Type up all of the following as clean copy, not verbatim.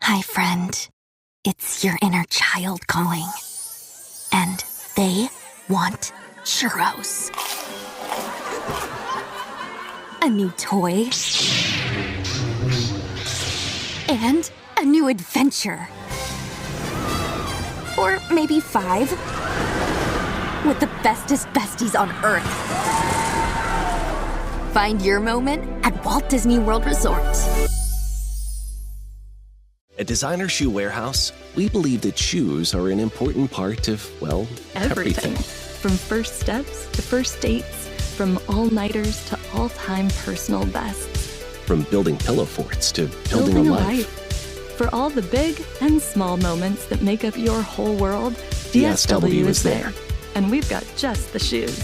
Hi, friend. It's your inner child calling. And they want churros. A new toy. And a new adventure. Or maybe 5. With the bestest besties on Earth. Find your moment at Walt Disney World Resort. At Designer Shoe Warehouse, we believe that shoes are an important part of, well, everything. From first steps to first dates, from all-nighters to all-time personal bests. From building pillow forts to building a life. For all the big and small moments that make up your whole world, DSW is there. And we've got just the shoes.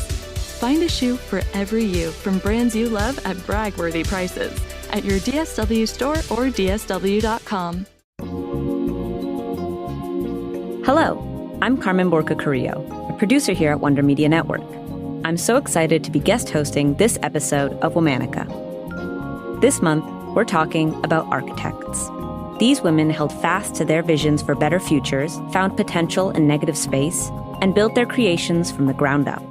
Find a shoe for every you from brands you love at brag-worthy prices at your DSW store or DSW.com. Hello, I'm Carmen Borca Carrillo, a producer here at Wonder Media Network. I'm so excited to be guest hosting this episode of Womanica. This month, we're talking about architects. These women held fast to their visions for better futures, found potential in negative space, and built their creations from the ground up.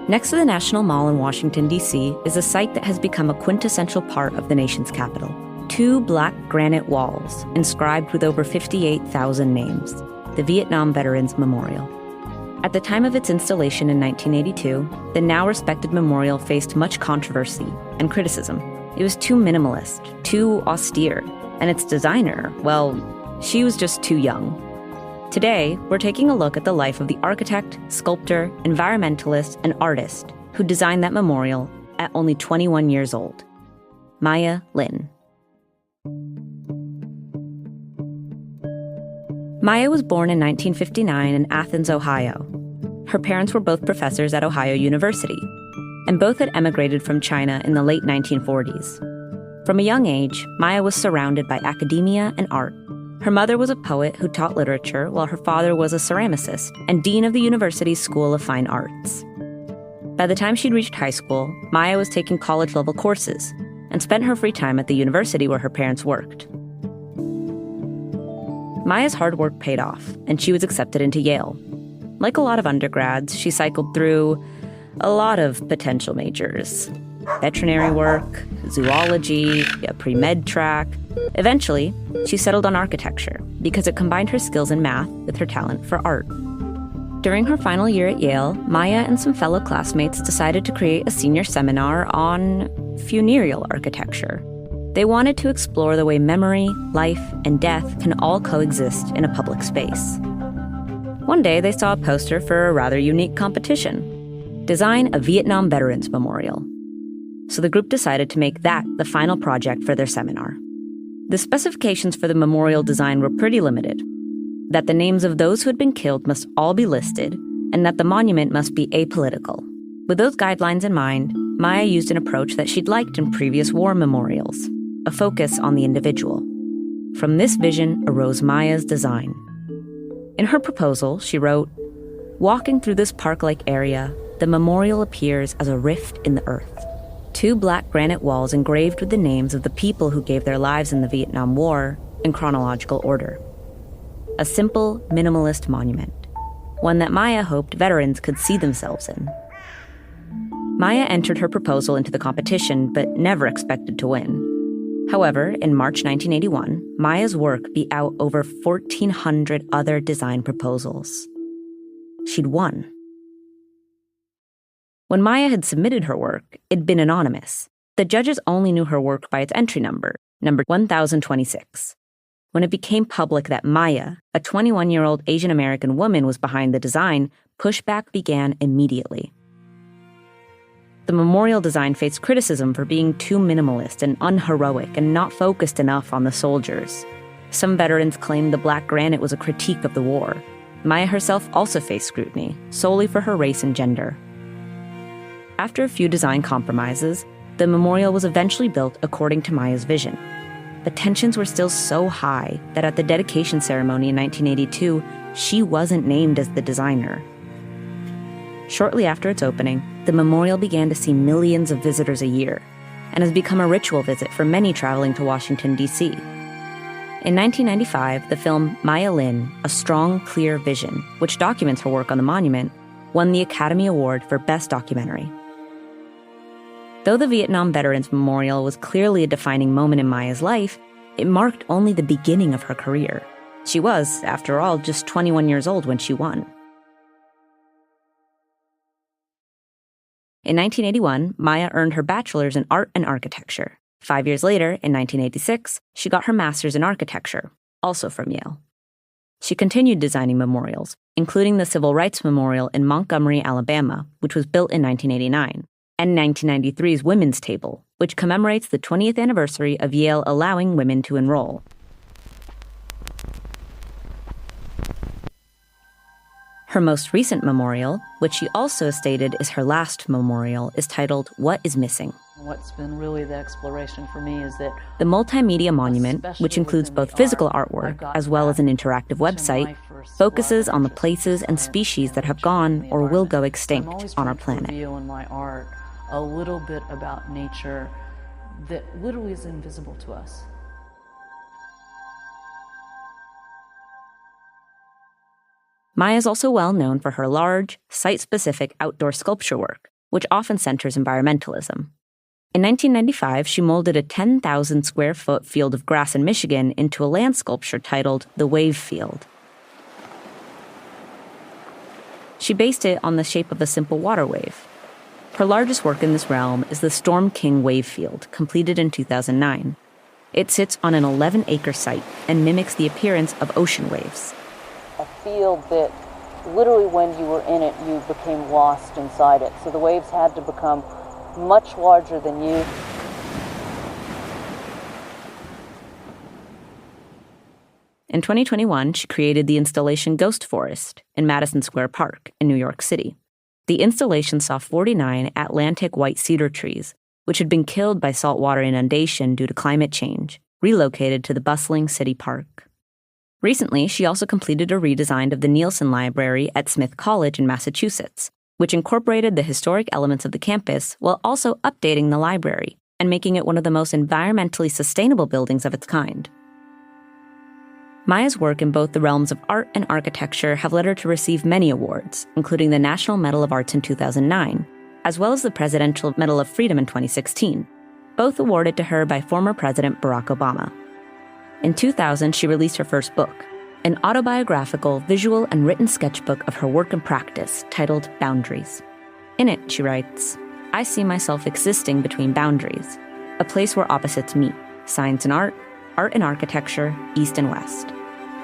Next to the National Mall in Washington, D.C., is a site that has become a quintessential part of the nation's capital. 2 black granite walls, inscribed with over 58,000 names, the Vietnam Veterans Memorial. At the time of its installation in 1982, the now respected memorial faced much controversy and criticism. It was too minimalist, too austere, and its designer, well, she was just too young. Today, we're taking a look at the life of the architect, sculptor, environmentalist, and artist who designed that memorial at only 21 years old, Maya Lin. Maya was born in 1959 in Athens, Ohio. Her parents were both professors at Ohio University, and both had emigrated from China in the late 1940s. From a young age, Maya was surrounded by academia and art. Her mother was a poet who taught literature, while her father was a ceramicist and dean of the university's School of Fine Arts. By the time she'd reached high school, Maya was taking college-level courses and spent her free time at the university where her parents worked. Maya's hard work paid off, and she was accepted into Yale. Like a lot of undergrads, she cycled through a lot of potential majors. Veterinary work, zoology, a pre-med track. Eventually, she settled on architecture because it combined her skills in math with her talent for art. During her final year at Yale, Maya and some fellow classmates decided to create a senior seminar on funereal architecture. They wanted to explore the way memory, life, and death can all coexist in a public space. One day, they saw a poster for a rather unique competition: design a Vietnam Veterans Memorial. So the group decided to make that the final project for their seminar. The specifications for the memorial design were pretty limited: that the names of those who had been killed must all be listed, and that the monument must be apolitical. With those guidelines in mind, Maya used an approach that she'd liked in previous war memorials: a focus on the individual. From this vision arose Maya's design. In her proposal, she wrote, "Walking through this park-like area, the memorial appears as a rift in the earth. 2 black granite walls engraved with the names of the people who gave their lives in the Vietnam War in chronological order. A simple, minimalist monument, one that Maya hoped veterans could see themselves in." Maya entered her proposal into the competition, but never expected to win. However, in March 1981, Maya's work beat out over 1,400 other design proposals. She'd won. When Maya had submitted her work, it'd been anonymous. The judges only knew her work by its entry number 1026. When it became public that Maya, a 21-year-old Asian American woman, was behind the design, pushback began immediately. The memorial design faced criticism for being too minimalist and unheroic and not focused enough on the soldiers. Some veterans claimed the black granite was a critique of the war. Maya herself also faced scrutiny, solely for her race and gender. After a few design compromises, the memorial was eventually built according to Maya's vision. But tensions were still so high that at the dedication ceremony in 1982, she wasn't named as the designer. Shortly after its opening, the memorial began to see millions of visitors a year and has become a ritual visit for many traveling to Washington, D.C. In 1995, the film Maya Lin, A Strong, Clear Vision, which documents her work on the monument, won the Academy Award for Best Documentary. Though the Vietnam Veterans Memorial was clearly a defining moment in Maya's life, it marked only the beginning of her career. She was, after all, just 21 years old when she won. In 1981, Maya earned her bachelor's in art and architecture. 5 years later, in 1986, she got her master's in architecture, also from Yale. She continued designing memorials, including the Civil Rights Memorial in Montgomery, Alabama, which was built in 1989, and 1993's Women's Table, which commemorates the 20th anniversary of Yale allowing women to enroll. Her most recent memorial, which she also stated is her last memorial, is titled What is Missing? What's been really the exploration for me is that the multimedia monument, which includes both physical artwork as well as an interactive website, focuses on the places and species that have gone or will go extinct on our planet. Reveal in my art a little bit about nature that literally is invisible to us. Maya is also well known for her large, site-specific outdoor sculpture work, which often centers environmentalism. In 1995, she molded a 10,000-square-foot field of grass in Michigan into a land sculpture titled The Wave Field. She based it on the shape of a simple water wave. Her largest work in this realm is the Storm King Wave Field, completed in 2009. It sits on an 11-acre site and mimics the appearance of ocean waves. A field that literally when you were in it, you became lost inside it. So the waves had to become much larger than you. In 2021, she created the installation Ghost Forest in Madison Square Park in New York City. The installation saw 49 Atlantic white cedar trees, which had been killed by saltwater inundation due to climate change, relocated to the bustling city park. Recently, she also completed a redesign of the Nielsen Library at Smith College in Massachusetts, which incorporated the historic elements of the campus while also updating the library and making it one of the most environmentally sustainable buildings of its kind. Maya's work in both the realms of art and architecture have led her to receive many awards, including the National Medal of Arts in 2009, as well as the Presidential Medal of Freedom in 2016, both awarded to her by former President Barack Obama. In 2000, she released her first book, an autobiographical, visual, and written sketchbook of her work and practice titled Boundaries. In it, she writes, "I see myself existing between boundaries, a place where opposites meet, science and art and architecture, east and west.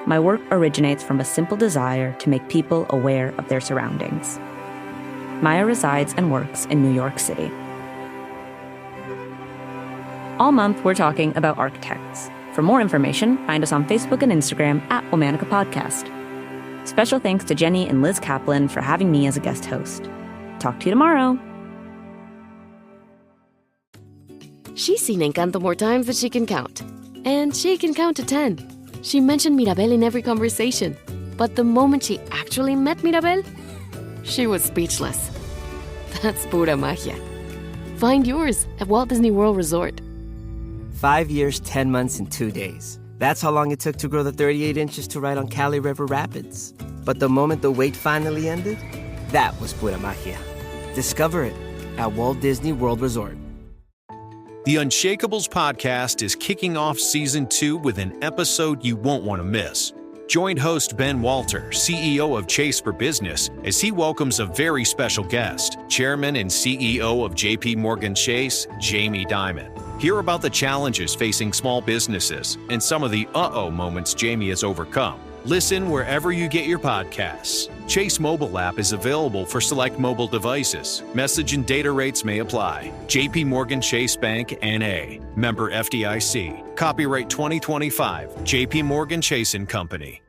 My work originates from a simple desire to make people aware of their surroundings." Maya resides and works in New York City. All month, we're talking about architects. For more information, find us on Facebook and Instagram at Womanica Podcast. Special thanks to Jenny and Liz Kaplan for having me as a guest host. Talk to you tomorrow. She's seen Encanto more times than she can count. And she can count to 10. She mentioned Mirabel in every conversation. But the moment she actually met Mirabel, she was speechless. That's pura magia. Find yours at Walt Disney World Resort. 5 years, 10 months, and 2 days. That's how long it took to grow the 38 inches to ride on Cali River Rapids. But the moment the wait finally ended, that was pura magia. Discover it at Walt Disney World Resort. The Unshakables podcast is kicking off season 2 with an episode you won't want to miss. Join host Ben Walter, CEO of Chase for Business, as he welcomes a very special guest, Chairman and CEO of JP Morgan Chase, Jamie Dimon. Hear about the challenges facing small businesses and some of the uh-oh moments Jamie has overcome. Listen wherever you get your podcasts. Chase mobile app is available for select mobile devices. Message and data rates may apply. JP Morgan Chase Bank, N.A. Member FDIC. Copyright 2025. JP Morgan Chase & Company.